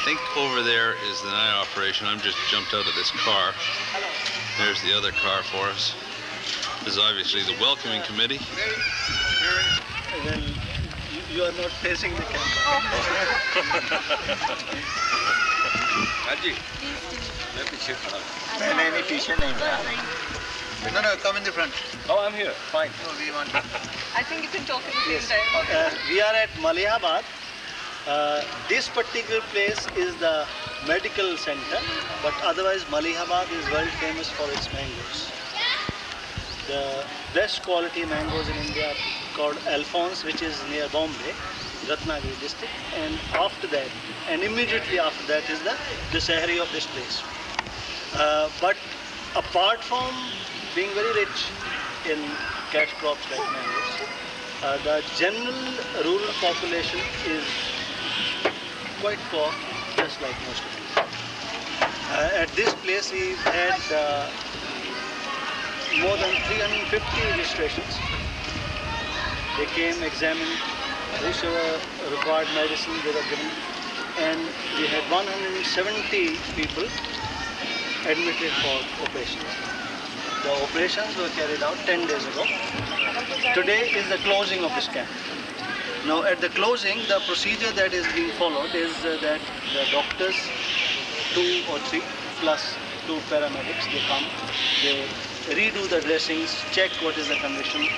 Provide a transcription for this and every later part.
think over there is the night operation. I'm just jumped out of this car. There's the other car for us. This is obviously the welcoming committee. Well, you are not facing the camera. Raji, let me sit. No, come in the front. Oh, I'm here. Fine. No, we want. I think you can talk at the same time. We are at Malihabad. This particular place is the medical center, but otherwise Malihabad is world famous for its mangoes. The best quality mangoes in India are called Alphonse, which is near Bombay, Ratnagiri district, and after that, and immediately after that is the Dussehri of this place. But apart from being very rich in cash crops like mangoes, the general rural population is quite poor, just like most of them. At this place we've had more than 350 registrations. They came, examined, whosoever required medicine they were given, and we had 170 people admitted for operations. The operations were carried out 10 days ago. Today is the closing of this camp. Now at the closing, the procedure that is being followed is that the doctors, 2 or 3 plus 2 paramedics, they come, they redo the dressings, check what is the condition,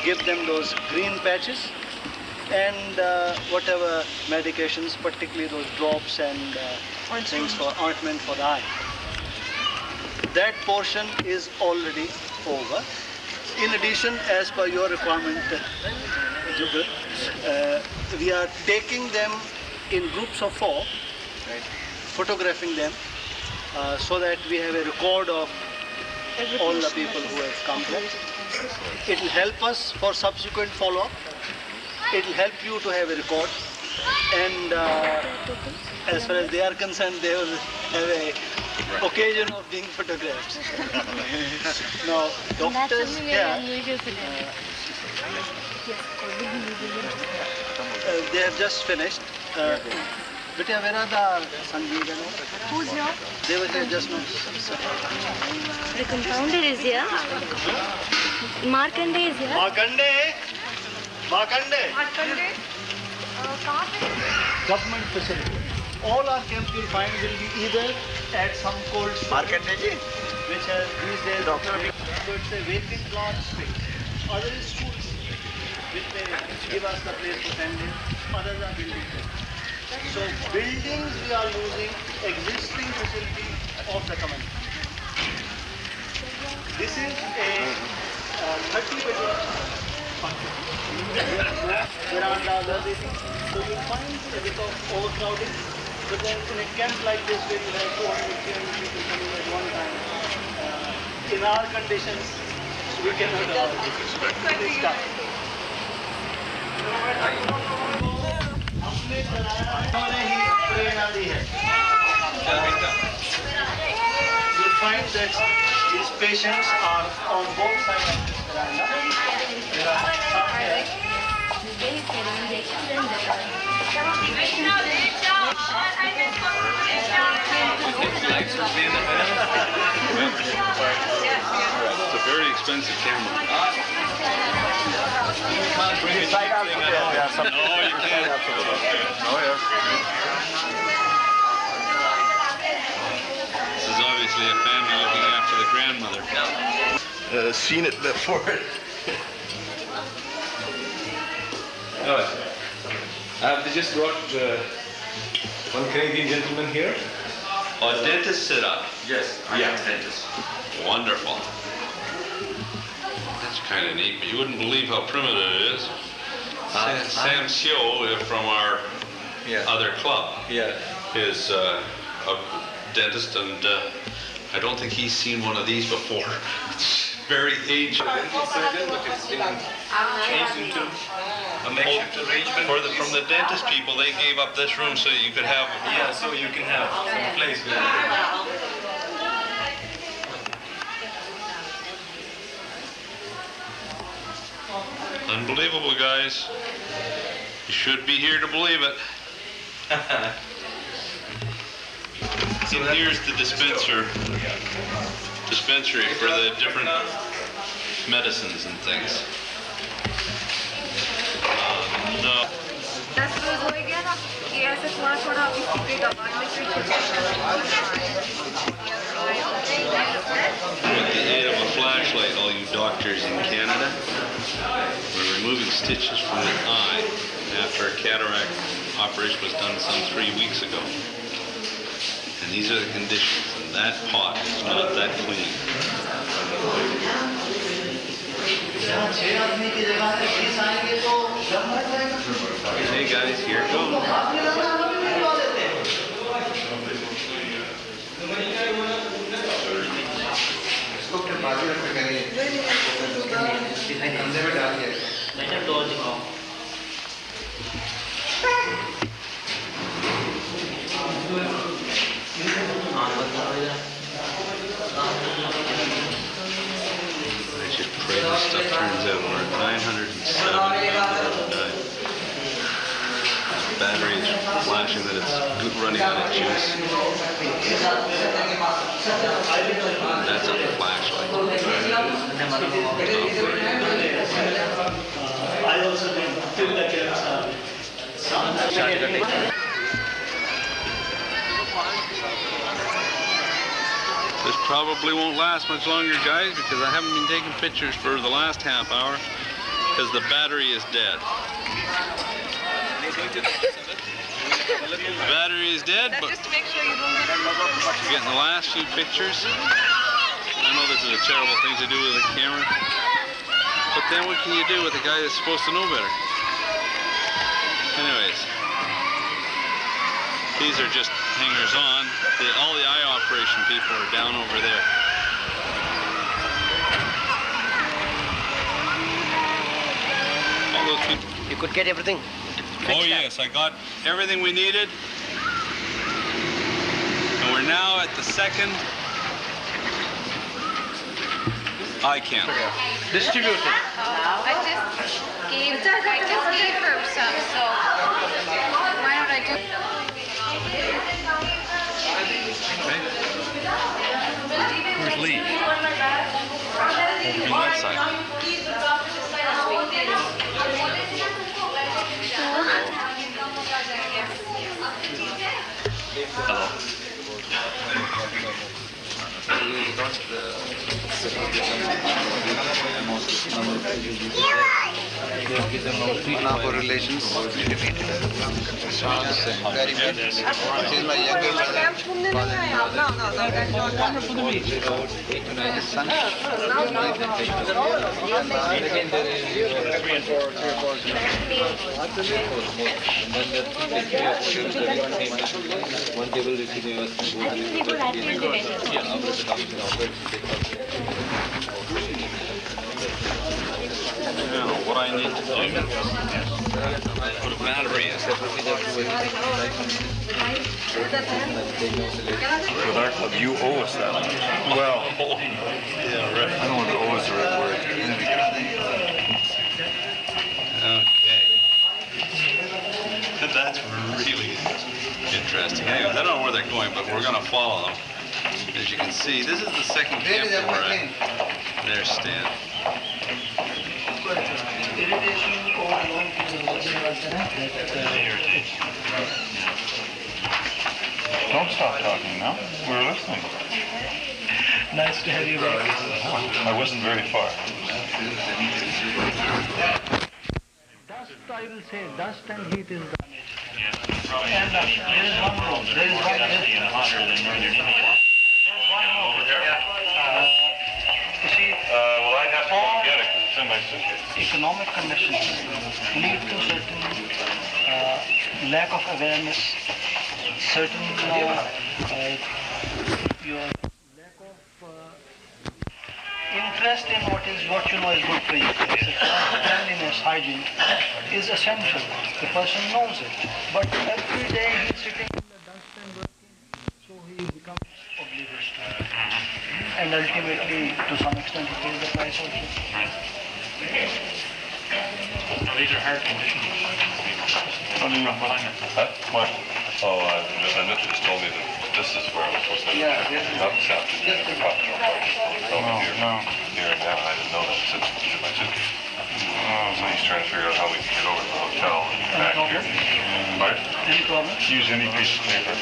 give them those green patches, and whatever medications, particularly those drops and things for ointment for the eye. That portion is already over. In addition, as per your requirement, Jugal, we are taking them in groups of 4, photographing them, so that we have a record of all the people who have come here. It will help us for subsequent follow-up. It will help you to have a record, and as far as they are concerned, they will have a occasion of being photographed. Now, doctors here, they have just finished. Beta, where are the Sanjeev? Who's here? They were here just now. The compounder is here. Markande is here. Markande! Markande! Markande, Government facility. All our camps you'll find will be either at some cold storage, which has these days it's a vacant lot space. Other is schools, which may give us the place for 10 days. Others are buildings. So buildings we are using existing facility of the community. This is a 30-bedroom function. Verandas, everything. So you'll find a bit of overcrowding. But then in a camp like this where you have 200, 300 people coming at one time, in our conditions, we cannot allow this stuff. You'll find that these patients are on both sides of this veranda. There are some here. It's a very expensive camera. You can't bring it right out. No, you can't. Oh, yes. This is obviously a family looking after the grandmother. Seen it before. They just brought one Canadian gentleman here. A dentist sit up. Yes, I am a dentist. Wonderful. That's kind of neat, but you wouldn't believe how primitive it is. Sam Sio from our other club is a dentist, and I don't think he's seen one of these before. It's very ancient. Changed into a makeshift arrangement. From the dentist people, they gave up this room so you could have. Yeah, so you can have some place where Unbelievable, guys. You should be here to believe it. And here's the dispensary for the different medicines and things. No. With the aid of a flashlight, all you doctors in Canada, we're removing stitches from the eye after a cataract operation was done some 3 weeks ago. And these are the conditions, and that pot is not that clean. Hey guys, here it goes. I should pray this stuff turns out. We're at 907 909. The battery is flashing that it's good running out of juice. That's a flashlight. I also did till the This probably won't last much longer, guys, because I haven't been taking pictures for the last half hour because the battery is dead. The battery is dead, but just to make sure you don't get we're getting the last few pictures. I know this is a terrible thing to do with a camera, but then what can you do with a guy that's supposed to know better? Anyways, these are just hangers-on. All the eye operation people are down over there. All those people. You could get everything. Oh yes, I got everything we needed. And we're now at the second eye camp. Distributed. I just gave her some, so why don't I do Where's Lee? Over on that side. Hello. One of our relations, Sean, very good. He's my younger brother. His son. I think we go right into it. Now, what I need to do, put a battery in. You owe us that. Well, Yeah, right. I don't want to owe us the right word. Okay. That's really interesting. Anyways, I don't know where they're going, but we're going to follow them. As you can see, this is the second camp that we're at. There's Stan. Don't stop talking now. We're listening. Nice to have you back. I wasn't very far. Dust, I will say, dust and heat is the and there is one more. There is one you see, Well, I'd have to go get it because it's in my suitcase. economic conditions lead to certain lack of awareness, certain your lack of interest in what you know is good for you. Cleanliness, hygiene is essential. The person knows it, but every day he's sitting in the dust and working, so he becomes oblivious to it. And ultimately, to some extent, he pays the price also. These are hard conditions. What? Oh, the mistress told me that this is where I'm supposed to have up this afternoon. No. Here and now, I didn't know that. It's in my suitcase. So he's trying to figure out how we can get over to the hotel and get back here. Right? Any problem? Use any piece of paper.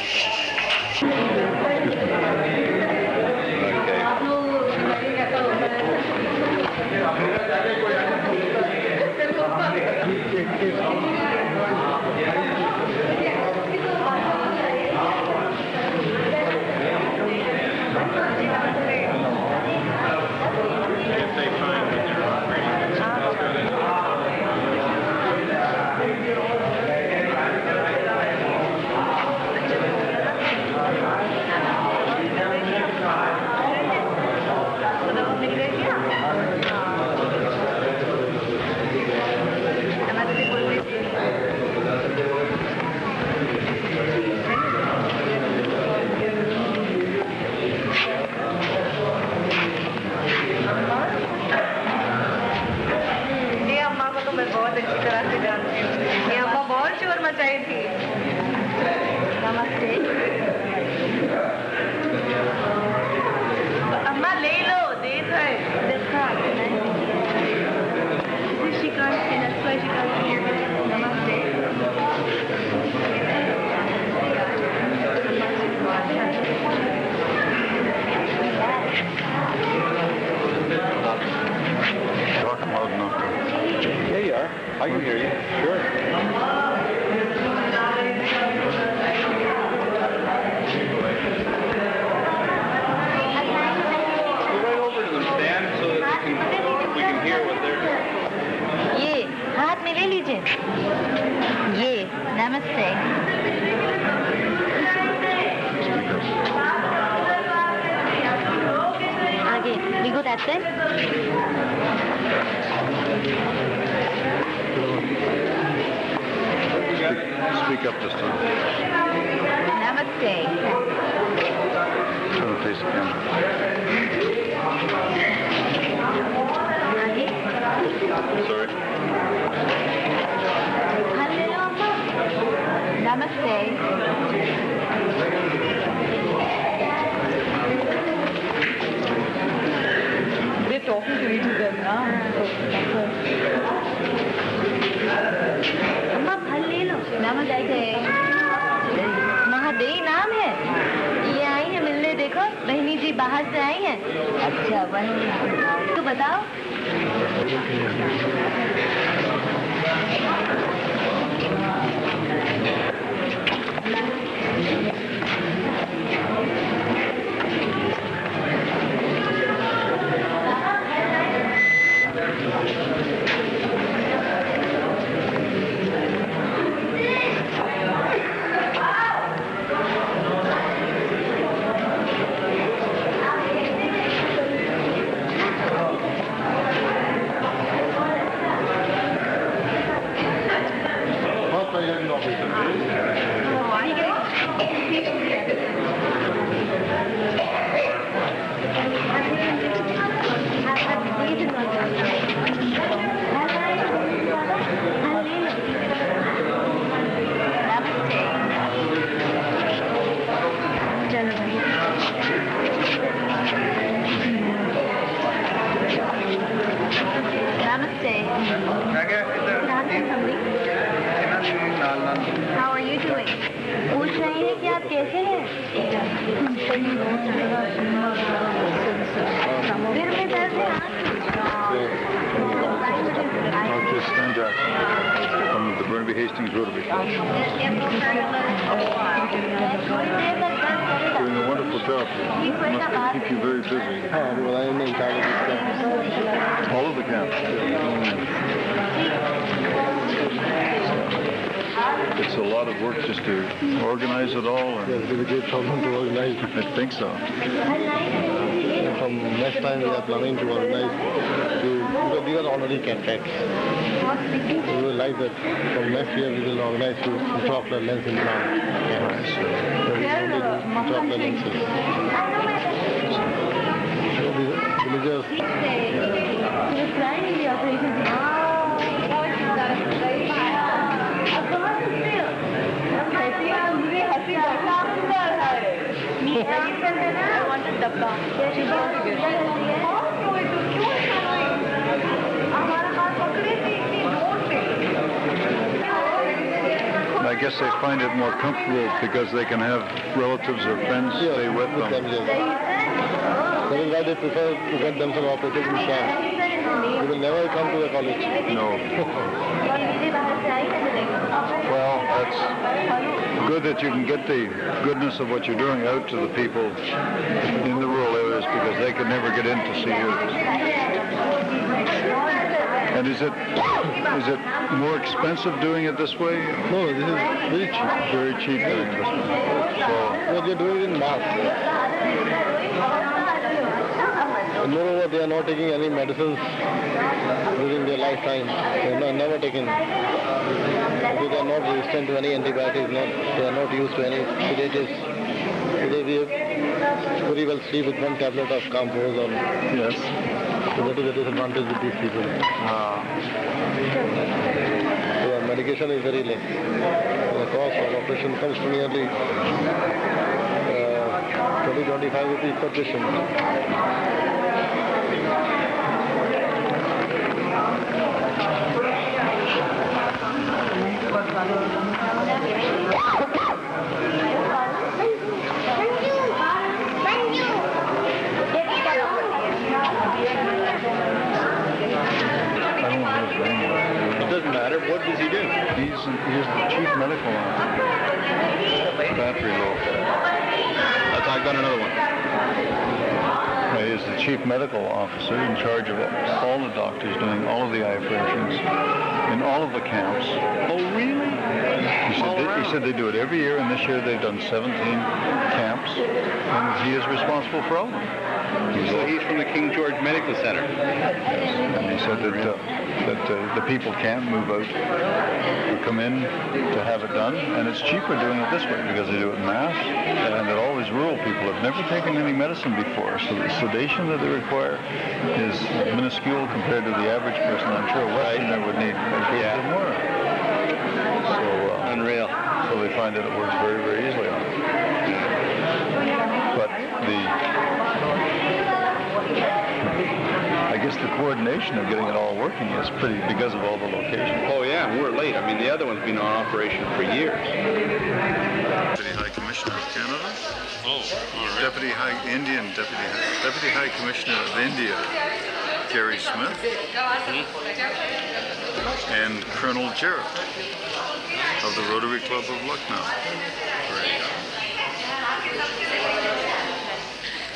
Talking loud enough. Yeah, you are. I can hear you. Sure. ये नमस्ते आगे we go that side Speak up this time. नमस्ते Try to face the camera. आगे Sorry. Namaste. They're talking to each other now. अम्मा फल ले लो नमस्ते महादेवी नाम है ये आई है मिलने देखो बहनी जी बाहर से आई हैं अच्छा वही तो बताओ How are you doing? पूछ रहे हैं कि आप कैसे हैं? फिर मैं दर्द है Stan Jackson from the Burnaby Hastings Rotary. Doing a wonderful job. Must keep you very busy. Well, I am in charge of this camp. All of the camps. It's a lot of work just to organize it all. Yes, it's a great problem to organize. I think so. From next time we are planning to organize, because these are already cataracts. We will like that from next year we will organize to intraocular lens implant camps. So we only do intraocular lenses. So the villagers. I wanted dabba. She's going to get I guess they find it more comfortable because they can have relatives or friends stay with them. Yes. That is why they prefer to get themselves operated in camp. They will never come to the college. No. Well, that's good that you can get the goodness of what you're doing out to the people in the rural areas because they could never get in to see you. And is it more expensive doing it this way? No, this is very cheap. Very cheap. Very interesting. So, well, they're doing it in mass. And moreover, they are not taking any medicines during their lifetime. They are never taken. They are not resistant to any antibiotics. They are not used to any sedatives. They will very well sleep with one tablet of Campos or yes. So that is the disadvantage with these people. So medication is very less. The cost of operation comes to nearly 20-25 rupees per patient. It doesn't matter. What does he do? He's the chief medical officer. Battery low. I got another one. He is the chief medical officer in charge of all the doctors doing all of the eye operations in all of the camps. Oh, really? He said they do it every year, and this year they've done 17 camps, and he is responsible for all of them. So he's from the King George Medical Center. And he said that the people can't move out or come in to have it done, and it's cheaper doing it this way because they do it in mass, and that all these rural people have never taken any medicine before, so the sedation that they require is minuscule compared to the average person. I'm sure a Westerner would need more. So, unreal. So they find that it works very, very easily on them. But I guess the coordination of getting it all working is pretty because of all the locations. Oh yeah, we're late. I mean, the other one's been on operation for years. Deputy High Commissioner of Canada. Oh, all right. Deputy High Commissioner of India, Gary Smith, and Colonel Jarrett of the Rotary Club of Lucknow.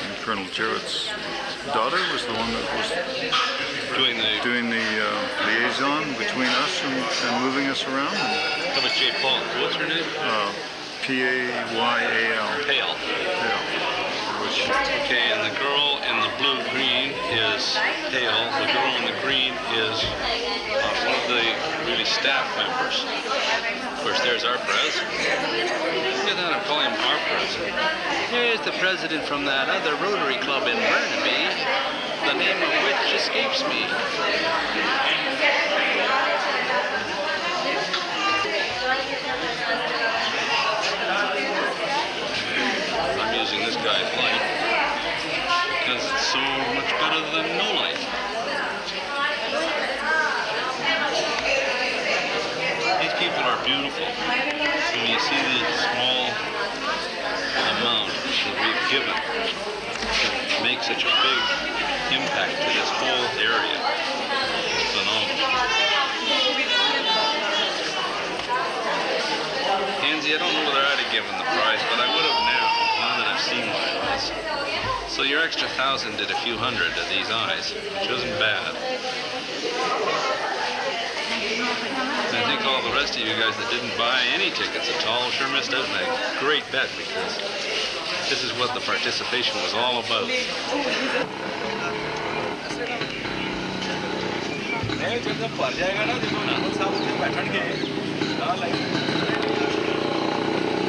And Colonel Jarrett's daughter was the one that was doing the liaison between us and moving us around. How about J. Paul? What's her name? P-A-Y-A-L. Pale. Okay, and the girl in the blue-green is Hale. The girl in the green is one of the really staff members. Of course, there's our president. Look at that, I'm calling him our president. Here's the president from that other Rotary Club in Burnaby, the name of which escapes me. I'm using this guy's light because it's so much better than no light. These people are beautiful. When you see the small amount that we've given to make such a big impact to this whole area, it's phenomenal. Hansy, I don't know whether I'd have given the prize, but I would have now that I've seen what it was. So your extra 1,000 did a few hundred of these eyes, which isn't bad. And I think all the rest of you guys that didn't buy any tickets at all sure missed out on a great bet because this is what the participation was all about.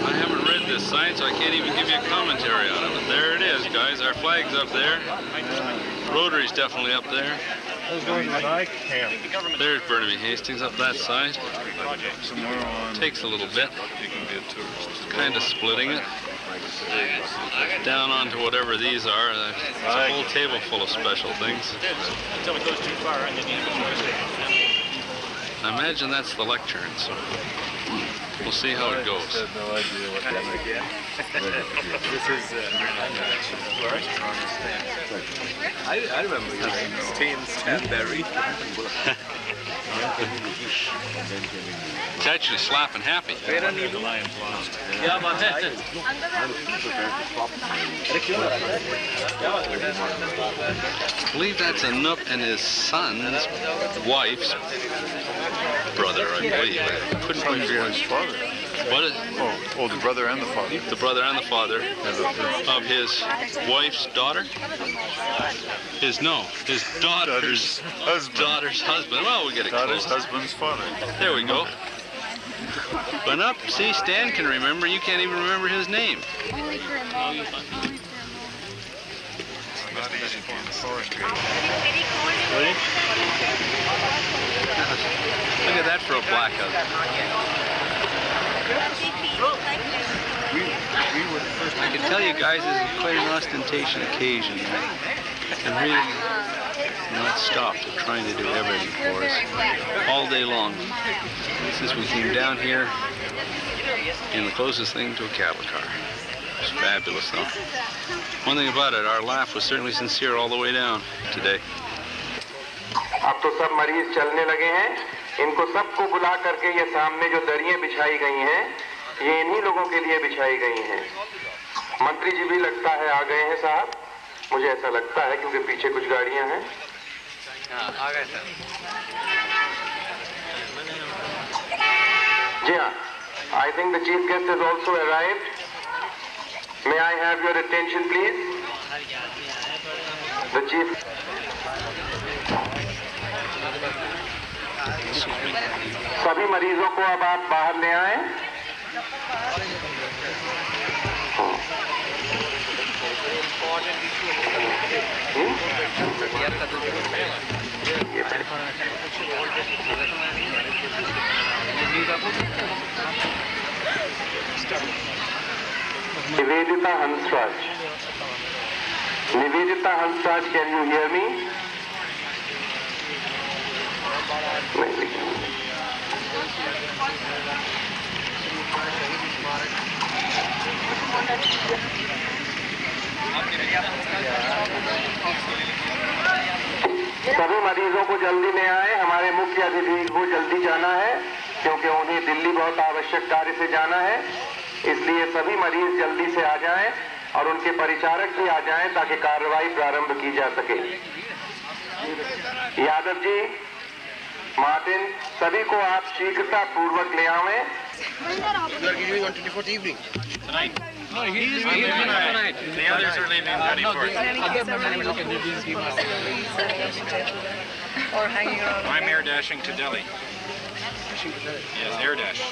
I haven't read this sign, so I can't even give you a commentary on it. But there it is, guys. Our flag's up there. Rotary's definitely up there. There's Burnaby Hastings up that side. Takes a little bit. Kind of splitting it. down onto whatever these are. It's a whole table full of special things. Until it goes too far, and then you I imagine that's the lectern, so we'll see how it goes. I have no idea what that is. This is I remember your name, Stanberry. It's actually slapping happy. the Lions lost. I believe that's a Nook and his son's wife's brother, I believe. I couldn't quite figure out his father. What is, Oh, the brother and the father. the brother and the father of his wife's daughter? His daughter's husband. Well, we get it Daughter's close. husband's father. There we go. But up, see, Stan can remember. You can't even remember his name. Only for a moment. Not easy being forestry. Look at that for a blackout. I can tell you guys, this is quite an ostentatious occasion. And really not stopped at trying to do everything for us all day long. Since we came down here in the closest thing to a cattle car. It's fabulous though. One thing about it, our laugh was certainly sincere all the way down today. अब तो सब मरीज चलने लगे हैं। इनको सबको बुला करके ये सामने जो दरियां बिछाई गई हैं, ये इन्हीं लोगों के लिए बिछाई गई हैं। मंत्री जी भी लगता है आ गए हैं साहब, मुझे ऐसा लगता है क्योंकि पीछे कुछ गाड़ियां हैं। आ गए सर। जी हाँ, I think the chief guest has also arrived. May I have your attention, please? The chief. सभी मरीजों को अब आप बाहर ले आएं। Nivedita Hansraj. Nivedita Hansraj, can you hear me? सभी मरीजों को जल्दी ले आए। हमारे मुख्य अतिथि को जल्दी जाना है क्योंकि उन्हें दिल्ली बहुत आवश्यक कार्य से जाना है। इसलिए सभी मरीज जल्दी से आ जाएं और उनके परिचारक भी आ जाएं ताकि कार्रवाई प्रारंभ की जा सके। यादव जी, मार्टिन, सभी को आप शीघ्रता पूर्वक ले आवें। No, he's leaving tonight. The others are leaving 24th. Or hanging around. I'm air dashing to Delhi. Yes, air dash.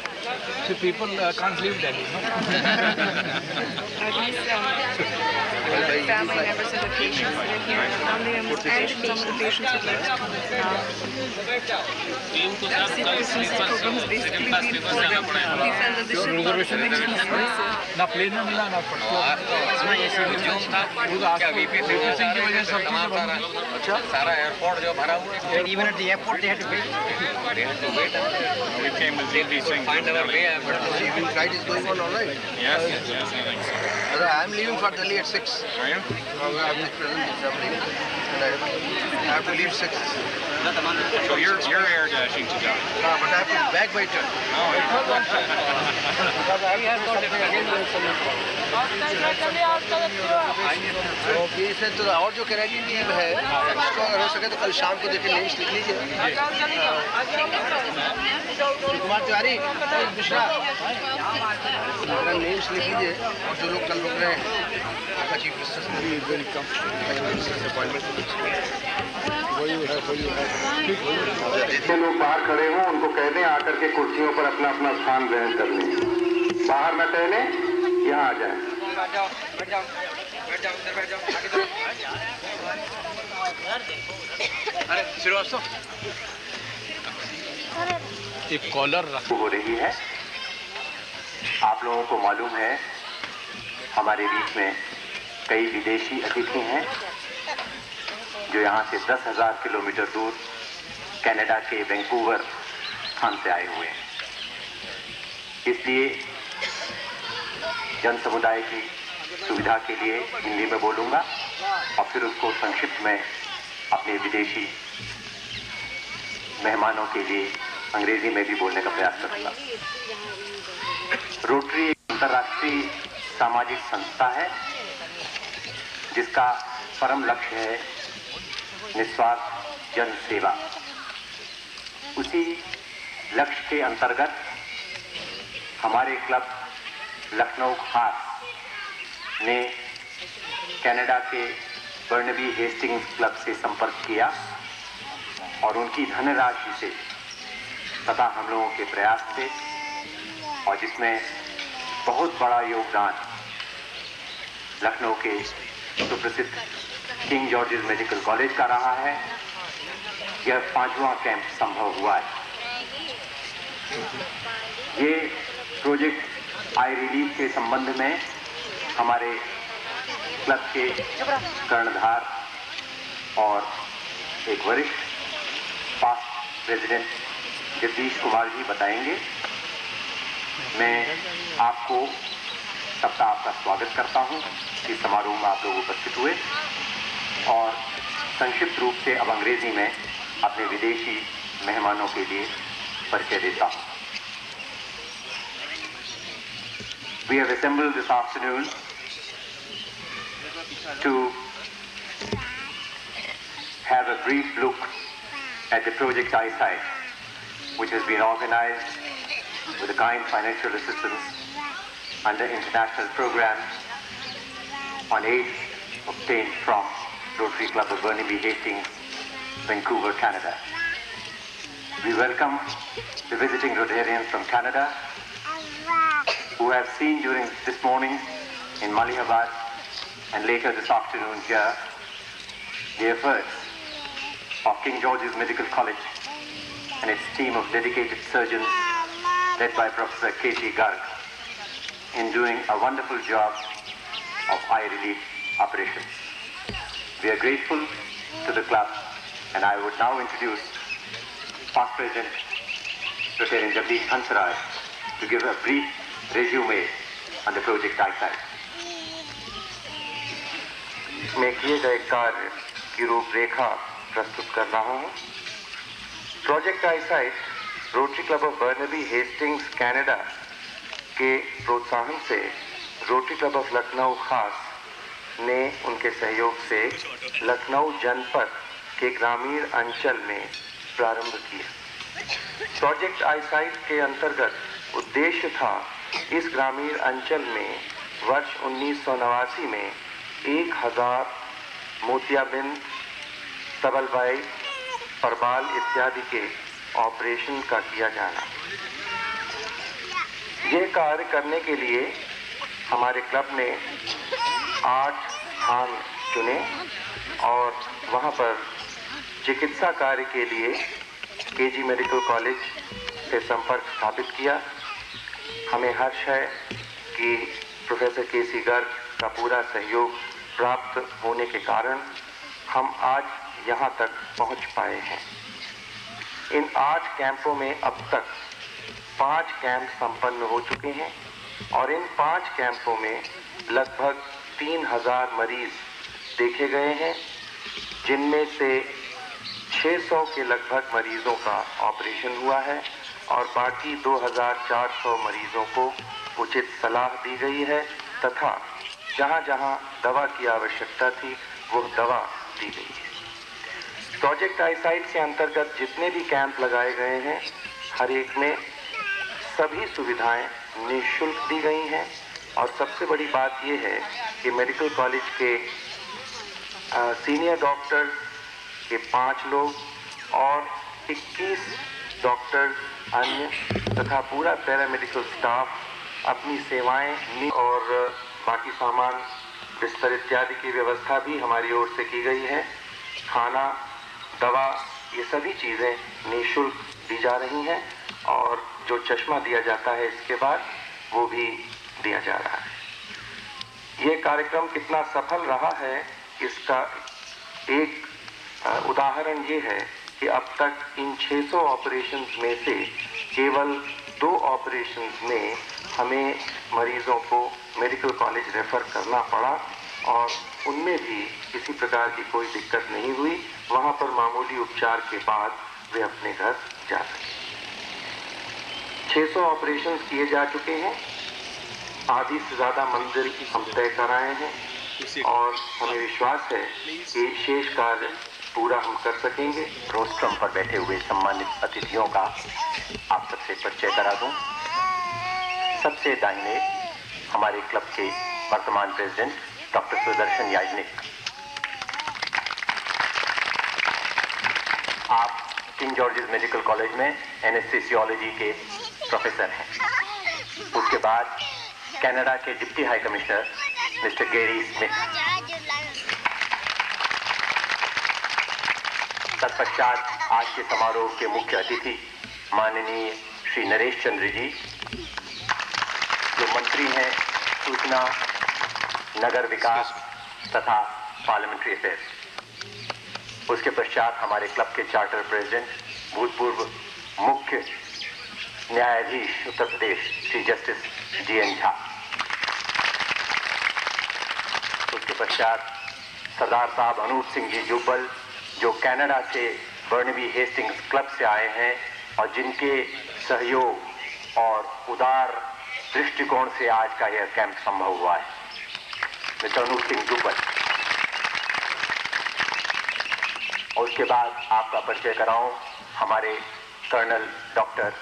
So people can't leave Delhi, no? At least family members of the patients that are here. Family members and some of the patients would like to come now. Since the program is basically been for them, we felt that this should be the ना plane में मिला ना इसमें ये सिंह की वजह से सब चीजें बंद हैं। अच्छा सारा एयरपोर्ट जो भरा हुआ है। Even at the airport they had to wait. They had to wait. We came with DP Singh. Find our way. Even flight is going on all right. Yes, I think so. I'm leaving for Delhi at 6. Are you? I'm traveling. I have to leave 6. So you're air dashing to Delhi. But I have to be back by 10. तो और जो Canadian team है उसको अगर हो सके तो कल शाम को देखे नेम्स लिख लीजिए। कुमार तिवारी, मिश्रा, नेम्स लिख लीजिए और जो लोग कल रुक रहे हैं आपका चीफ मिनिस्टर जितने लोग बाहर खड़े हों उनको कह दें आकर के कुर्सियों पर अपना अपना स्थान ग्रहण कर लें। बाहर न टहलें, यहाँ आ जाएं। अरे श्रीवास्तव एक कॉलर हो रही है। आप लोगों को मालूम है हमारे बीच में कई विदेशी अतिथि हैं जो यहाँ से 10,000 किलोमीटर दूर कनाडा के वैंकूवर स्थान से आए हुए हैं। इसलिए जन समुदाय की सुविधा के लिए हिंदी में बोलूँगा और फिर उसको संक्षिप्त में अपने विदेशी मेहमानों के लिए अंग्रेजी में भी बोलने का प्रयास करूँगा। रोटरी एक अंतर्राष्ट्रीय सामाजिक संस्था है जिसका परम लक्ष्य है निस्वार्थ जन सेवा। उसी लक्ष्य के अंतर्गत हमारे क्लब लखनऊ खास ने कनाडा के बर्नबी हेस्टिंग्स क्लब से संपर्क किया और उनकी धनराशि से तथा हम लोगों के प्रयास से, और जिसमें बहुत बड़ा योगदान लखनऊ के सुप्रसिद्ध किंग जॉर्जेस मेडिकल कॉलेज का रहा है, यह 5वां कैंप संभव हुआ है। ये प्रोजेक्ट आई रिलीफ के संबंध में हमारे क्लब के कर्णधार और एक वरिष्ठ पास्ट प्रेसिडेंट जगदीश कुमार जी बताएंगे। मैं आपको सबका आपका स्वागत करता हूं। इस समारोह में आप लोग उपस्थित हुए और संक्षिप्त रूप से अब अंग्रेजी में अपने विदेशी मेहमानों के लिए परिचय देता हूं। We have assembled this afternoon to have a brief look at the Project Eyesight, which has been organized with a kind financial assistance under international programs on aid obtained from Rotary Club of Burnaby Hastings, Vancouver, Canada. We welcome the visiting Rotarians from Canada who have seen during this morning in Malihabad and later this afternoon here the efforts of King George's Medical College and its team of dedicated surgeons led by Professor K.C. Garg in doing a wonderful job of eye relief operations. We are grateful to the club, and I would now introduce past President Rotarian Jagdish Hansraj to give a brief resume on the Project Eyesight. मैं किए गए कार्य की रूपरेखा प्रस्तुत कर रहा हूँ। Project eyesight rotary club of Burnaby Hastings Canada के प्रोत्साहन से रोटरी क्लब ऑफ लखनऊ खास ने उनके सहयोग से लखनऊ जनपद के ग्रामीण अंचल में प्रारंभ किया। प्रोजेक्ट आईसाइट के अंतर्गत उद्देश्य था इस ग्रामीण अंचल में वर्ष 1989 में 1000 मोतियाबिंद, सबलबाई, परबाल इत्यादि के ऑपरेशन का किया जाना। यह कार्य करने के लिए हमारे क्लब ने 8 स्थान चुने और वहां पर चिकित्सा कार्य के लिए केजी मेडिकल कॉलेज से संपर्क स्थापित किया। हमें हर्ष है कि प्रोफेसर केसी गर्ग का पूरा सहयोग प्राप्त होने के कारण हम आज यहाँ तक पहुँच पाए हैं। इन 8 कैंपों में अब तक 5 कैंप संपन्न हो चुके हैं और इन 5 कैंपों में लगभग 3000 मरीज देखे गए हैं, जिनमें से 600 के लगभग मरीजों का ऑपरेशन हुआ है और बाकी 2400 मरीजों को उचित सलाह दी गई है तथा जहां-जहां दवा की आवश्यकता थी वो दवा दी गई है। प्रोजेक्ट आईसाइट के अंतर्गत जितने भी कैंप लगाए गए हैं, हर एक में सभी सुविधाएं निःशुल्क दी गई हैं और सबसे बड़ी बात यह है कि मेडिकल कॉलेज के सीनियर डॉक्टर के 5 लोग और 21 डॉक्टर अन्य तथा पूरा पैरामेडिकल स्टाफ अपनी सेवाएं और बाकी सामान, बिस्तर इत्यादि की व्यवस्था भी हमारी ओर से की गई है। खाना, दवा, ये सभी चीज़ें निःशुल्क दी जा रही हैं और जो चश्मा दिया जाता है इसके बाद वो भी दिया जा रहा है। ये कार्यक्रम कितना सफल रहा है इसका एक उदाहरण ये है कि अब तक इन 600 ऑपरेशंस में से केवल 2 ऑपरेशंस में हमें मरीजों को मेडिकल कॉलेज रेफर करना पड़ा और उनमें भी किसी प्रकार की कोई दिक्कत नहीं हुई। वहां पर मामूली उपचार के बाद वे अपने घर जा सके। 600 ऑपरेशंस किए जा चुके हैं, आधी से ज़्यादा मंजिल हम तय कराए हैं और हमें विश्वास है कि शेष कार्य पूरा हम कर सकेंगे। रोस्ट्रम पर बैठे हुए सम्मानित अतिथियों का आप सबसे परिचय करा दूं। सबसे दाहिने हमारे क्लब के वर्तमान प्रेसिडेंट डॉक्टर सुदर्शन याजनिक। आप किंग जॉर्जेस मेडिकल कॉलेज में एनेस्थेसियोलॉजी के प्रोफेसर हैं। उसके बाद कनाडा के डिप्टी हाई कमिश्नर मिस्टर गेरी स्मिथ। तत्पश्चात आज के समारोह के मुख्य अतिथि माननीय श्री नरेश चंद्र जी, जो मंत्री हैं सूचना, नगर विकास तथा पार्लियामेंट्री अफेयर्स। उसके पश्चात हमारे क्लब के चार्टर प्रेसिडेंट, भूतपूर्व मुख्य न्यायाधीश उत्तर प्रदेश श्री जस्टिस जी.एन. झा। उसके पश्चात सरदार साहब अनूप सिंह जी जुब्बल, जो कनाडा से बर्नबी हेस्टिंग्स क्लब से आए हैं और जिनके सहयोग और उदार दृष्टिकोण से आज का यह कैंप संभव हुआ है। मिस्टर अनूप सिंह जुब्बल। और उसके बाद आपका परिचय कराऊं हमारे कर्नल डॉक्टर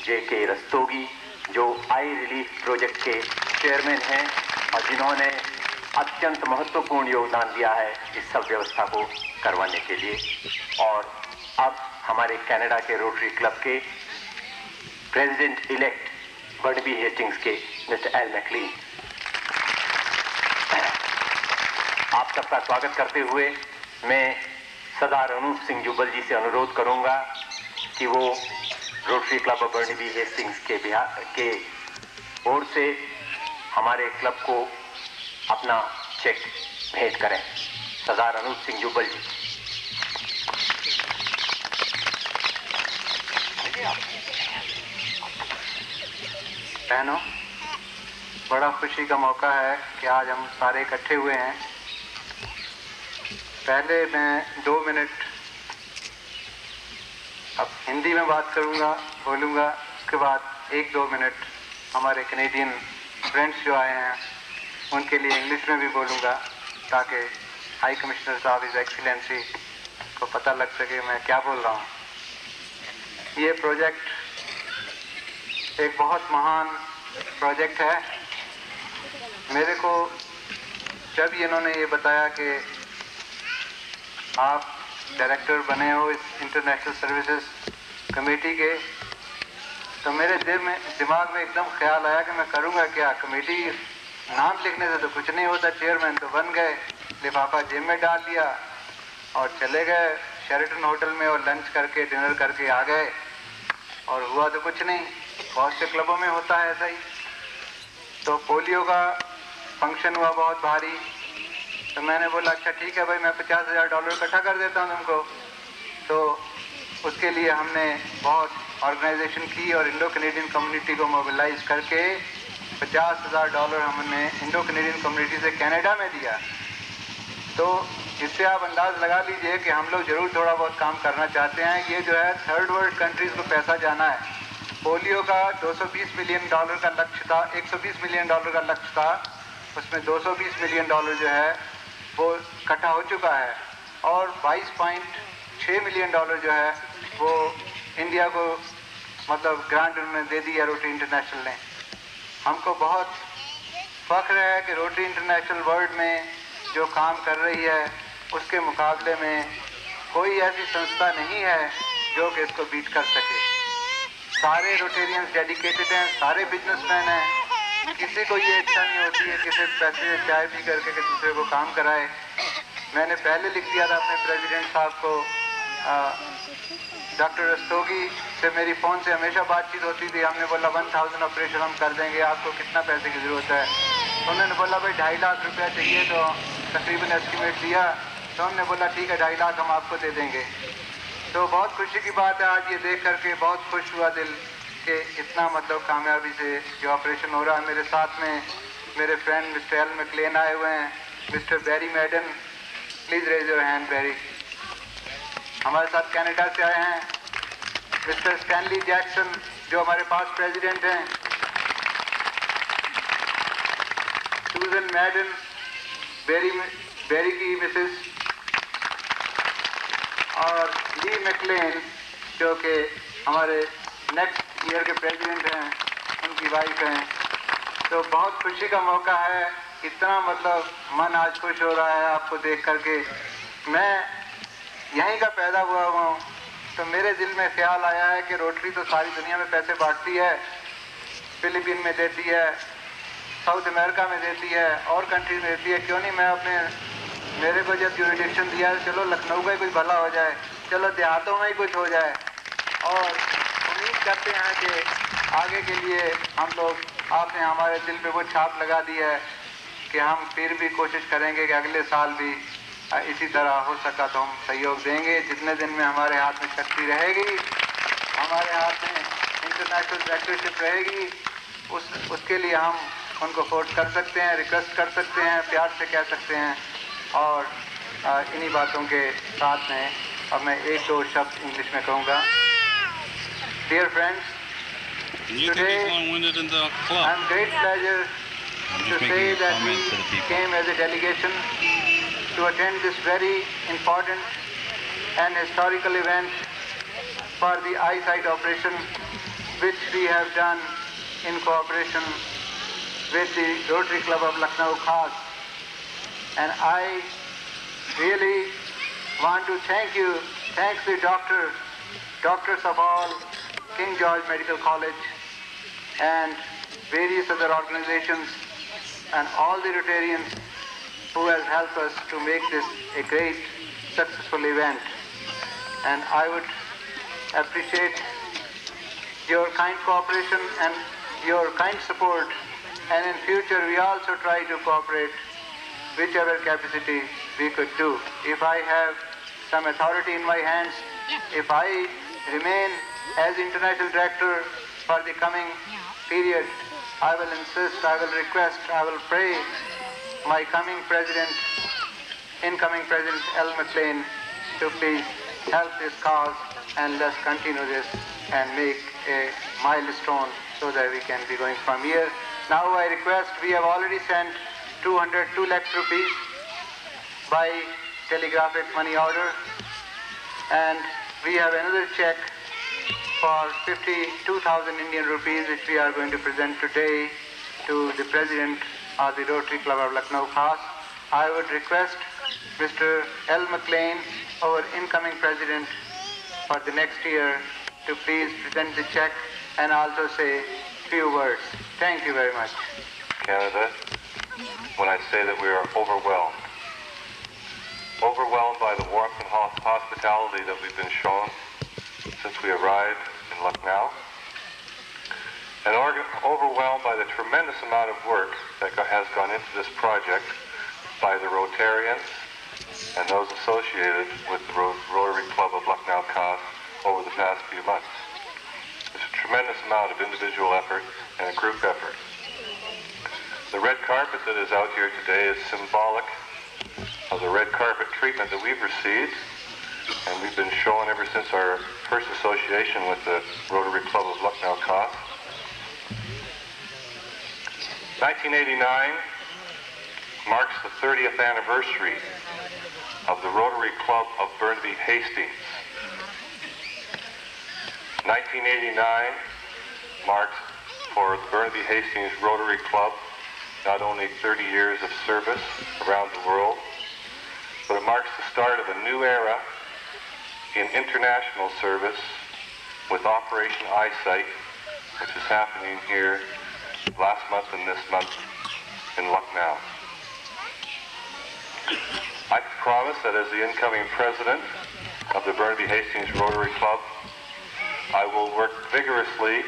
जे.के. रस्तोगी, जो आई रिलीफ प्रोजेक्ट के चेयरमैन हैं और जिन्होंने अत्यंत महत्वपूर्ण योगदान दिया है इस सब व्यवस्था को करवाने के लिए। और अब हमारे कनाडा के रोटरी क्लब के प्रेसिडेंट इलेक्ट बर्नबी हेस्टिंग्स के मिस्टर एल मैकलीन। आप सबका स्वागत करते हुए मैं सरदार अनूप सिंह जुब्बल जी से अनुरोध करूंगा कि वो rotary club of Burnaby Hastings के ओर से हमारे क्लब को अपना चेक भेंट करें। सरदार अनूप सिंह जुब्बल जी। बहनों, बड़ा खुशी का मौका है कि आज हम सारे इकट्ठे हुए हैं। पहले मैं 2 मिनट अब हिंदी में बात करूंगा, बोलूंगा। उसके बाद 1-2 मिनट हमारे कैनेडियन फ्रेंड्स जो आए हैं उनके लिए इंग्लिश में भी बोलूंगा, ताकि हाई कमिश्नर साहब इज एक्सीलेंसी को पता लग सके मैं क्या बोल रहा हूँ। ये प्रोजेक्ट एक बहुत महान प्रोजेक्ट है। मेरे को जब इन्होंने ये बताया कि आप डायरेक्टर बने हो इस इंटरनेशनल सर्विसेज कमेटी के, तो मेरे दिमाग में एकदम ख्याल आया कि मैं करूँगा क्या। कमेटी नाम लिखने से तो कुछ नहीं होता, चेयरमैन तो बन गए, लिफाफा जेब में डाल दिया और चले गए शेरेटन होटल में और लंच करके डिनर करके आ गए और हुआ तो कुछ नहीं। बहुत से क्लबों में होता है ऐसा ही। तो पोलियो का फंक्शन हुआ बहुत भारी, तो मैंने बोला अच्छा ठीक है भाई, मैं $50,000 इकट्ठा कर देता हूँ तुमको। तो उसके लिए हमने बहुत ऑर्गेनाइजेशन की और इंडो कैनेडियन कम्युनिटी को मोबिलाइज करके $50,000 हमने इंडो कैनेडियन कम्युनिटी से कनाडा में दिया। तो इससे आप अंदाज़ लगा लीजिए कि हम लोग ज़रूर थोड़ा बहुत काम करना चाहते हैं। ये जो है थर्ड वर्ल्ड कंट्रीज़ को पैसा जाना है। पोलियो का $220 मिलियन का लक्ष्य था, $120 मिलियन का लक्ष्य था, उसमें $220 मिलियन जो है वो इकट्ठा हो चुका है और $22.6 मिलियन जो है वो इंडिया को मतलब ग्रांट उन्होंने दे दी है रोटरी इंटरनेशनल ने। हमको बहुत फख्र है कि रोटरी इंटरनेशनल वर्ल्ड में जो काम कर रही है उसके मुकाबले में कोई ऐसी संस्था नहीं है जो कि इसको बीट कर सके। सारे रोटेरियंस डेडिकेटेड हैं, सारे बिजनेसमैन हैं, किसी को ये इच्छा नहीं होती है किसी पैसे से चाय पी करके कि दूसरे को काम कराए। मैंने पहले लिख दिया था अपने प्रेसिडेंट साहब को, डॉक्टर रस्तोगी से मेरी फ़ोन से हमेशा बातचीत होती थी। हमने बोला 1000 ऑपरेशन हम कर देंगे, आपको कितना पैसे की ज़रूरत है। उन्होंने बोला भाई 2.5 लाख रुपया चाहिए, तो तकरीबन एस्टिमेट दिया, तो उन्होंने बोला ठीक है 2.5 लाख हम आपको दे देंगे। तो बहुत खुशी की बात है आज ये देख करके, बहुत खुश हुआ दिल कि इतना मतलब कामयाबी से जो ऑपरेशन हो रहा है। मेरे साथ में मेरे फ्रेंड मिस्टर एल मैकलेन आए हुए हैं, Mr Barry Madden, please raise your hand Barry. हमारे साथ कनाडा से आए हैं मिस्टर स्टैनली जैक्सन जो हमारे पास प्रेसिडेंट हैं, सूजन मैडन, बेरी की मिसेस, और ली मैकलेन जो कि हमारे नेक्स्ट ईयर के प्रेसिडेंट हैं, उनकी वाइफ हैं। तो बहुत खुशी का मौका है, इतना मतलब मन आज खुश हो रहा है आपको देख करके। मैं यहीं का पैदा हुआ हूँ, तो मेरे दिल में ख्याल आया है कि रोटरी तो सारी दुनिया में पैसे बांटती है, फिलीपीन में देती है, साउथ अमेरिका में देती है, और कंट्रीज में देती है, क्यों नहीं मैं अपने, मेरे को जब जुरिडिक्शन दिया है, चलो लखनऊ का ही कुछ भला हो जाए, चलो देहातों में ही कुछ हो जाए। और उम्मीद करते हैं कि आगे के लिए हम लोग, आपने हमारे दिल पे वो छाप लगा दी है कि हम फिर भी कोशिश करेंगे कि अगले साल भी इसी तरह हो सका तो हम सहयोग देंगे। जितने दिन में हमारे हाथ में शक्ति रहेगी, हमारे हाथ में इंटरनेशनल डायरेक्टरशिप रहेगी, उसके लिए हम उनको फोर्स कर सकते हैं, रिक्वेस्ट कर सकते हैं, प्यार से कह सकते हैं। और इन्हीं बातों के साथ में अब मैं 1-2 शब्द इंग्लिश में कहूँगा। Dear friends, today I'm great pleasure to say that we came as a delegation to attend this very important and historical event for the eyesight operation which we have done in cooperation with the Rotary Club of Lucknow Khas. And I really want to thank the doctors of all, King George Medical College and various other organizations and all the Rotarians who has helped us to make this a great successful event. And I would appreciate your kind cooperation and your kind support, and in future we also try to cooperate whichever capacity we could do. If I have some authority in my hands, if I remain as International Director for the coming period, I will insist, I will request, I will pray my incoming President L. McLean to please help this cause, and let's continue this and make a milestone so that we can be going from here. Now I request, we have already sent 2 lakhs rupees by telegraphic money order, and we have another check for 52,000 Indian rupees which we are going to present today to the President of the Rotary Club of Lucknow Khas. I would request Mr. L. McLean, our incoming President for the next year, to please present the check and also say few words. Thank you very much. Canada, when I say that we are overwhelmed by the warmth and hospitality that we've been shown since we arrived in Lucknow, and overwhelmed by the tremendous amount of work that has gone into this project by the Rotarians and those associated with the Rotary Club of Lucknow Khas over the past few months. There's a tremendous amount of individual effort and a group effort. The red carpet that is out here today is symbolic of the red carpet treatment that we've received, and we've been shown ever since our first association with the Rotary Club of Lucknow Khas. 1989 marks the 30th anniversary of the Rotary Club of Burnaby Hastings. 1989 marks for the Burnaby Hastings Rotary Club not only 30 years of service around the world, but it marks the start of a new era in international service with Operation Eyesight, which is happening here last month and this month in Lucknow. I can promise that as the incoming president of the Burnaby Hastings Rotary Club, I will work vigorously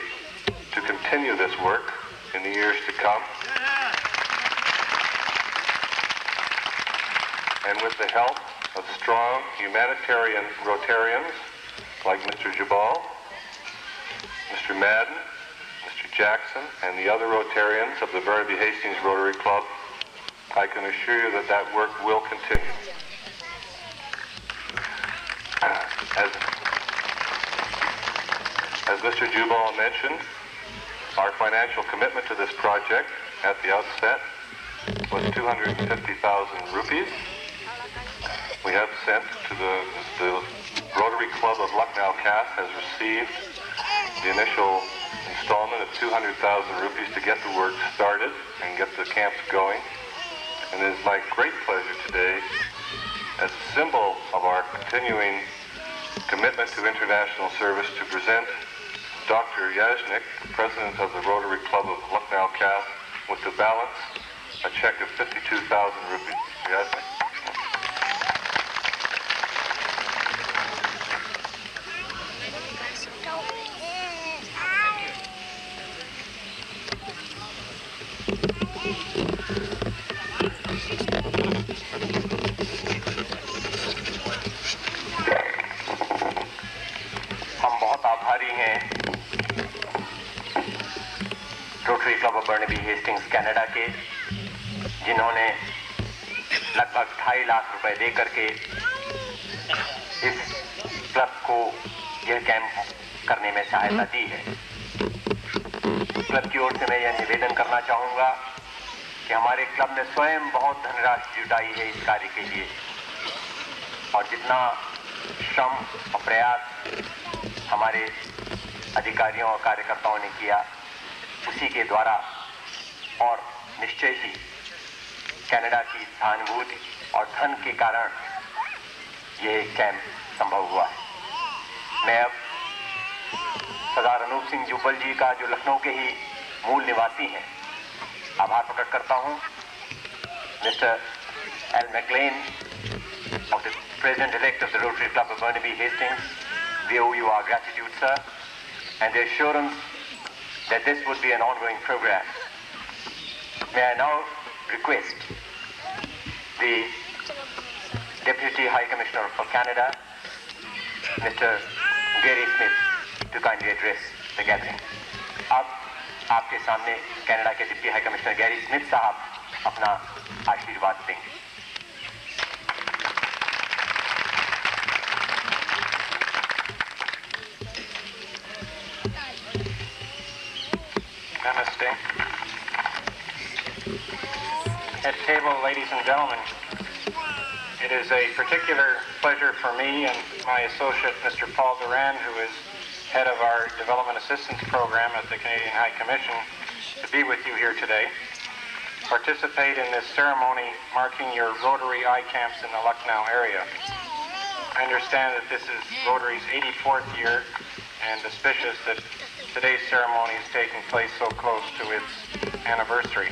to continue this work in the years to come. and with the help of strong humanitarian Rotarians like Mr. Jabal, Mr. Madden, Mr. Jackson, and the other Rotarians of the Burnaby Hastings Rotary Club, I can assure you that that work will continue. As Mr. Jubal mentioned, our financial commitment to this project at the outset was 250,000 rupees. We have sent to the Rotary Club of Lucknow Cass has received the initial installment of 200,000 rupees to get the work started and get the camps going. And it is my great pleasure today, as a symbol of our continuing commitment to international service, to present Dr. Yajnik, the president of the Rotary Club of Lucknow Cass, with the balance, a check of 52,000 rupees. Yajnik. हम बहुत आभारी हैं rotary club of Burnaby Hastings Canada के, जिन्होंने लगभग 2.5 लाख रुपए दे करके इस क्लब को यह कैंप करने में सहायता दी है। क्लब की ओर से मैं यह निवेदन करना चाहूँगा कि हमारे क्लब ने स्वयं बहुत धनराशि जुटाई है इस कार्य के लिए, और जितना श्रम और प्रयास हमारे अधिकारियों और कार्यकर्ताओं ने किया, उसी के द्वारा और निश्चय ही कनाडा की सहानुभूति और धन के कारण ये कैंप संभव हुआ है। मैं अब सरदार अनूप सिंह जुब्बल जी का, जो लखनऊ के ही मूल निवासी हैं, आभार प्रकट करता हूँ। Mister L McLean, of the President-elect of the Rotary Club of Burnaby Hastings, we owe you our gratitude, sir, and the assurance that this would be an ongoing program. May I now request the Deputy High Commissioner for Canada, Mr. Gary Smith, to kindly address the gathering. अब आपके सामने Canada के deputy high commissioner Gary Smith साहब अपना आशीर्वाद देंगे। Namaste. At table, ladies and gentlemen, it is a particular pleasure for me and my associate, Mr. Paul Duran, who is head of our Development Assistance Program at the Canadian High Commission, to be with you here today. Participate in this ceremony marking your Rotary I-Camps in the Lucknow area. I understand that this is Rotary's 84th year, and auspicious that today's ceremony is taking place so close to its anniversary.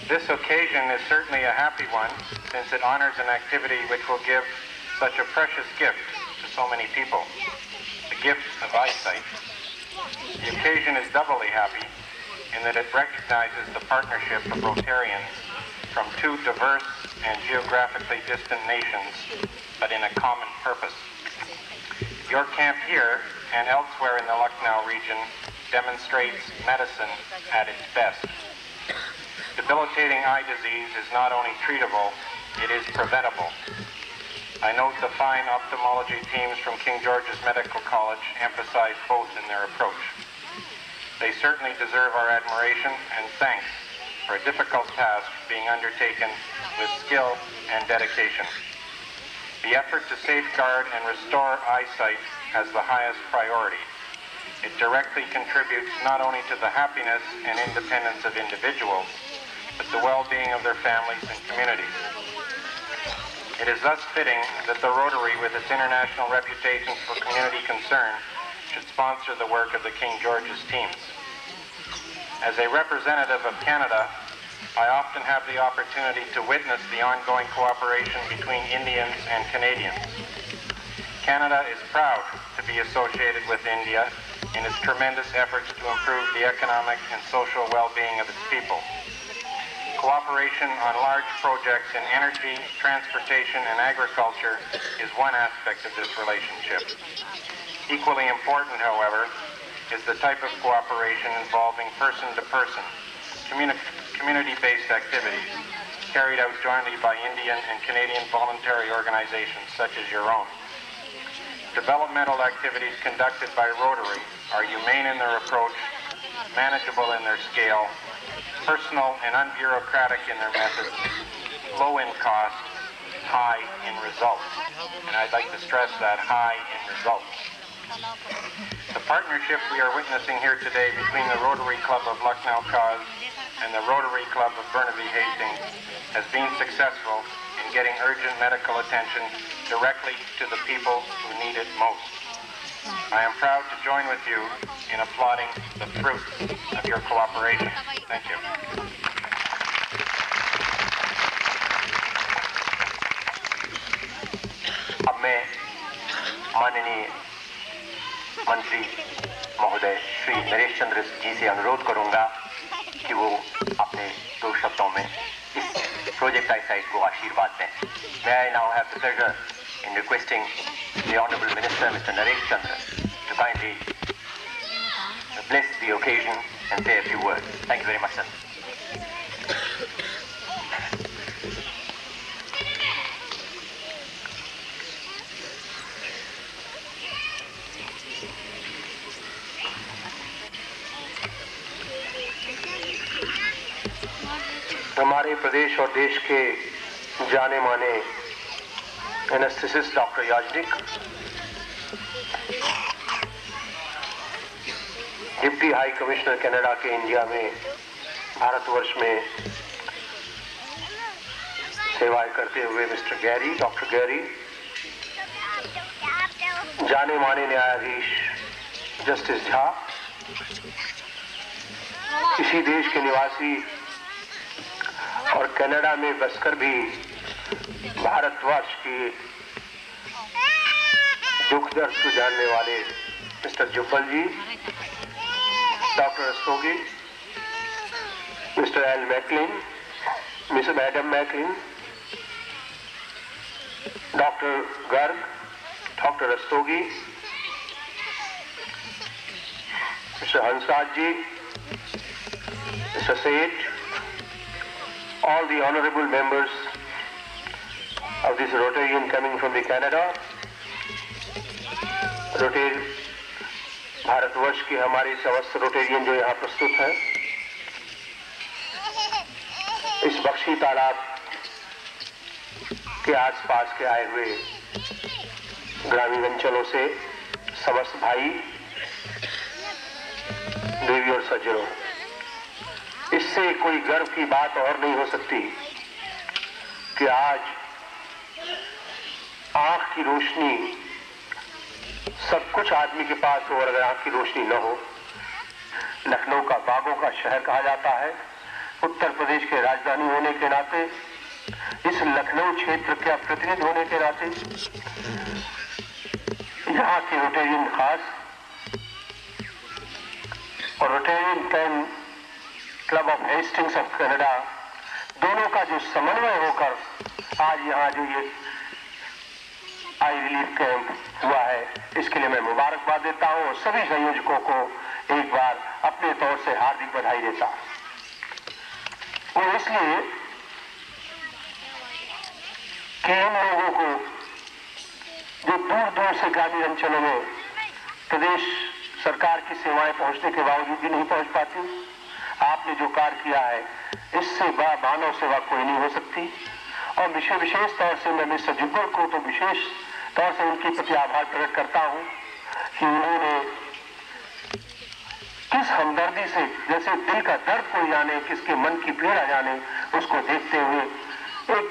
This occasion is certainly a happy one, since it honors an activity which will give such a precious gift to so many people, the gift of eyesight. The occasion is doubly happy in that it recognizes the partnership of Rotarians from two diverse and geographically distant nations, but in a common purpose. Your camp here and elsewhere in the Lucknow region demonstrates medicine at its best. Debilitating eye disease is not only treatable, it is preventable. I note the fine ophthalmology teams from King George's Medical College emphasize both in their approach. They certainly deserve our admiration and thanks for a difficult task being undertaken with skill and dedication. The effort to safeguard and restore eyesight has the highest priority. It directly contributes not only to the happiness and independence of individuals, but the well-being of their families and communities. It is thus fitting that the Rotary, with its international reputation for community concern, should sponsor the work of the King George's teams. As a representative of Canada, I often have the opportunity to witness the ongoing cooperation between Indians and Canadians. Canada is proud to be associated with India in its tremendous efforts to improve the economic and social well-being of its people. Cooperation cooperation on large projects in energy, transportation, and agriculture is one aspect of this relationship. Equally important, however, is the type of cooperation involving person-to-person, community-based activities carried out jointly by Indian and Canadian voluntary organizations such as your own. Developmental activities conducted by Rotary are humane in their approach, manageable in their scale, personal and unbureaucratic in their methods, low in cost, high in results. And I'd like to stress that, high in results. The partnership we are witnessing here today between the Rotary Club of Lucknow Cause and the Rotary Club of Burnaby Hastings has been successful in getting urgent medical attention directly to the people who need it most. I am proud to join with you in applauding the fruit of your cooperation. Thank you. अब मैं माननीय मंत्री महोदय श्री नरेश चंद्र जी से अनुरोध करूंगा कि वो अपने 2 शब्दों में इस प्रोजेक्ट आईसाइट को आशीर्वाद दें. May I now have the pleasure in requesting the Honorable Minister, Mr. Naresh Chandra, to kindly bless the occasion and say a few words. Thank you very much, sir. हमारे प्रदेश और देश के जाने माने anaesthetist doctor Yajnik, deputy high commissioner Canada के India में भारतवर्ष में सेवाएं करते हुए मिस्टर गैरी, डॉक्टर गैरी, जाने माने न्यायाधीश जस्टिस झा, इसी देश के निवासी और कनाडा में बसकर भी भारतवर्ष की दुख दर्द को जानने वाले Mr Jubbal ji, doctor Rastogi, Mr L McLean, Mrs Adam McLean, doctor Garg, doctor Rastogi, Mr Hansraj ji, Mr Seth, all the honorable members of this Rotarian coming from the Canada, Rotary Bharatvarsh के हमारे समस्त रोटेरियन जो यहाँ प्रस्तुत हैं, इस बख्शी तालाब के आसपास के आए हुए ग्रामीण अंचलों से समस्त भाई, देवी और सज्जनों, इससे कोई गर्व की बात और नहीं हो सकती कि आज आंख की रोशनी, सब कुछ आदमी के पास हो और अगर आंख की रोशनी न हो, लखनऊ का बागों का शहर कहा जाता है, उत्तर प्रदेश के राजधानी होने के नाते, इस लखनऊ क्षेत्र का प्रतिनिधि होने के नाते, यहाँ के रोटेरियन खास और Rotarian club of Hastings of Canada, दोनों का जो समन्वय होकर आज यहाँ जो ये आई रिलीफ कैंप हुआ है, इसके लिए मैं मुबारकबाद देता हूँ और सभी संयोजकों को एक बार अपने तौर से हार्दिक बधाई देता हूँ। और इसलिए कि इन लोगों को जो दूर दूर से ग्रामीण अंचलों में प्रदेश सरकार की सेवाएं पहुंचने के बावजूद भी नहीं पहुंच पाती, आपने जो कार्य किया है, इससे बड़ा मानव सेवा कोई नहीं हो सकती। और विशेष तौर से मैं मिस्टर जुब्बल को तो विशेष तौर से उनके प्रति आभार प्रकट करता हूं कि उन्होंने किस हमदर्दी से, जैसे दिल का दर्द कोई जाने, किसके मन की पीड़ा जाने, उसको देखते हुए एक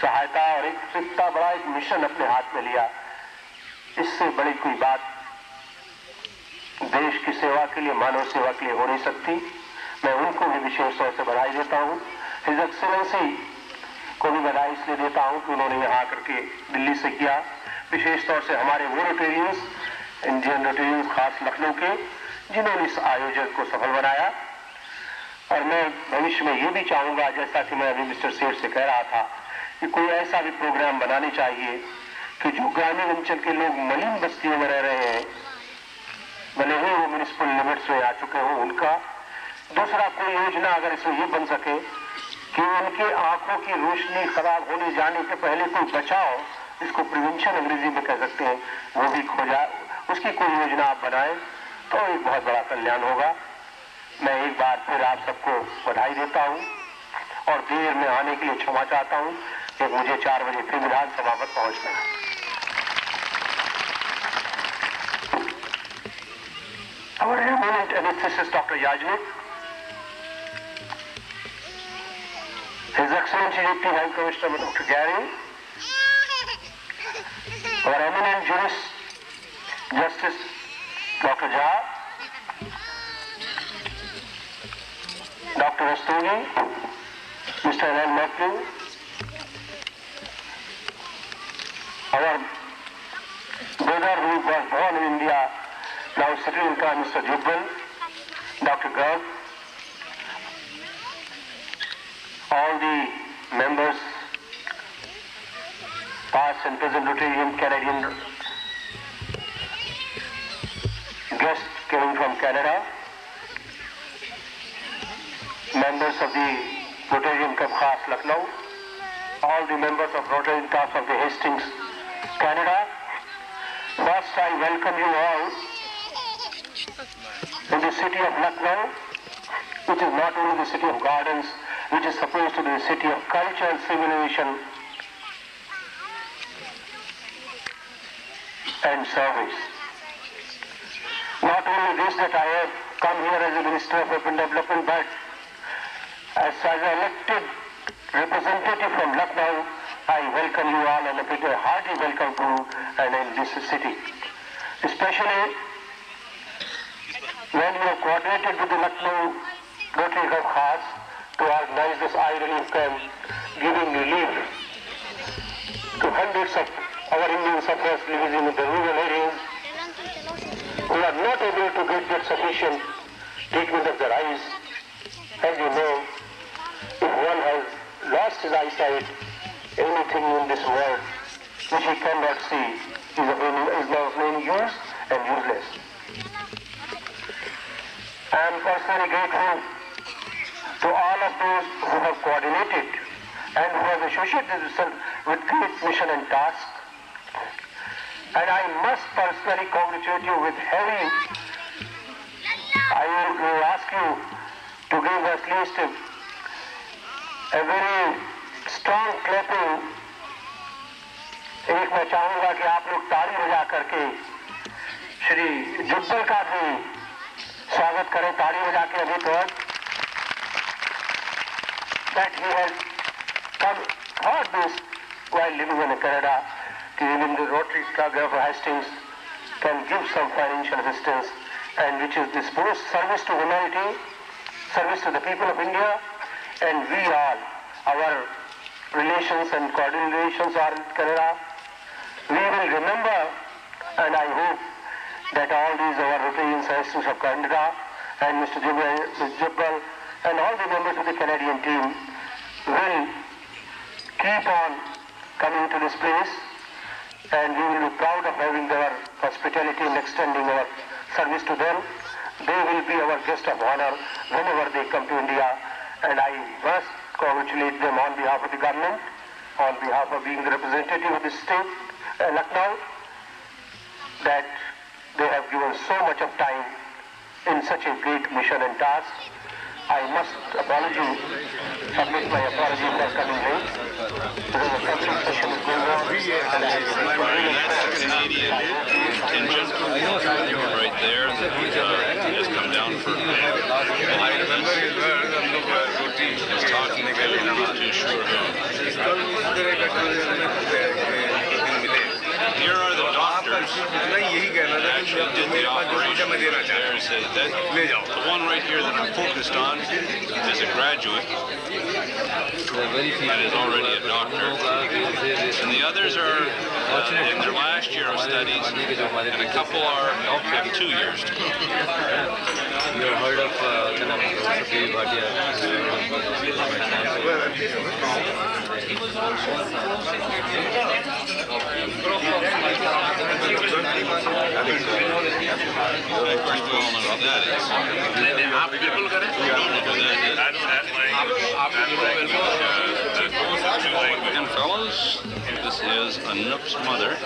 सहायता और एक इतना बड़ा एक मिशन अपने हाथ में लिया। इससे बड़ी कोई बात देश की सेवा के लिए, मानव सेवा के लिए हो नहीं सकती। मैं उनको भी विशेष तौर से बधाई देता हूँ। हिज एक्सेलेंसी को भी बधाई इसलिए देता हूँ कि उन्होंने यहाँ आकर के दिल्ली से किया, विशेष तौर से हमारे वो रोटेरियंस, इंडियन रोटेरियंस खास लखनऊ के, जिन्होंने इस आयोजन को सफल बनाया। और मैं भविष्य में ये भी चाहूँगा, जैसा कि मैं अभी मिस्टर सेठ से कह रहा था, कि कोई ऐसा भी प्रोग्राम बनाने चाहिए कि जो ग्रामीण अंचल के लोग मलिन बस्तियों में रह रहे हैं, भले ही वो म्यूनिसिपल लिमिट्स में आ चुके हों, उनका दूसरा कोई योजना अगर इसमें ये बन सके कि उनके आंखों की रोशनी खराब होने जाने के पहले कोई बचाव, इसको प्रिवेंशन अंग्रेजी में कह सकते हैं, वो भी खोजा, उसकी कोई योजना आप बनाएं तो एक बहुत बड़ा कल्याण होगा। मैं एक बार फिर आप सबको बधाई देता हूं और देर में आने के लिए क्षमा चाहता हूं कि मुझे 4 बजे फिर विधानसभा पर पहुंचना है। Our eminent anesthetist Dr. Yajnik, His Excellency Deputy High Commissioner Dr. Gary, our eminent jurist Justice Dr. Jha, Dr. Rastogi, Mr. Alan Matthew, our brother who was born in India, now settled in Canada, Mr. Jubbal, Dr. Garg, all the members, past and present Rotarian Canadian guests coming from Canada, members of the Rotarian Club Khas Lucknow, all the members of Rotarian Club of the Hastings, Canada. First, I welcome you all in the city of Lucknow, which is not only the city of gardens, which is supposed to be the city of culture and civilization and service. Not only this, that I have come here as a Minister of Urban Development, but as an elected representative from Lucknow, I welcome you all and a hearty welcome to you and in this city. Especially when you have coordinated with the Lucknow Rotary Club Khas to organize this eye relief camp, giving relief to hundreds of our Indian sufferers living in the rural areas who are not able to get sufficient treatment of their eyes. As you know, if one has lost his eyesight, anything in this world which he cannot see is now of no use and useless. I am personally grateful to all of those who have coordinated and who have associated themselves with great mission and task. And I must personally congratulate you with heavy. I will ask you to give at least a very strong clapping. एक मैं चाहूंगा कि आप लोग ताली बजा करके श्री जुब्बल का भी स्वागत करें, ताली बजा के अभी तो that he has come for this while living in Canada, to even the Rotary Club of Hastings can give some financial assistance, and which is this most service to humanity, service to the people of India, and we all, our relations and coordinations are in Canada. We will remember, and I hope that all these our Rotarians, Hastings of Canada, and Mr. Jubbal, and all the members of the Canadian team will keep on coming to this place, and we will be proud of having their hospitality and extending our service to them. They will be our guest of honor whenever they come to India, and I must congratulate them on behalf of the government, on behalf of being the representative of the state, Lucknow, that they have given so much of time in such a great mission and task. I must submit my apology for coming late, because the public session is going on. That's Canadian contingent right there that has come down for is talking about it, I'm not too sure. Here are the doctors that actually did the operation. The one right here that I'm focused on is a graduate and is already a doctor. And the others are in their last year of studies, and a couple have 2 years to go. You have heard of Sabir Bhatia? And fellows, this is Anoop's mother.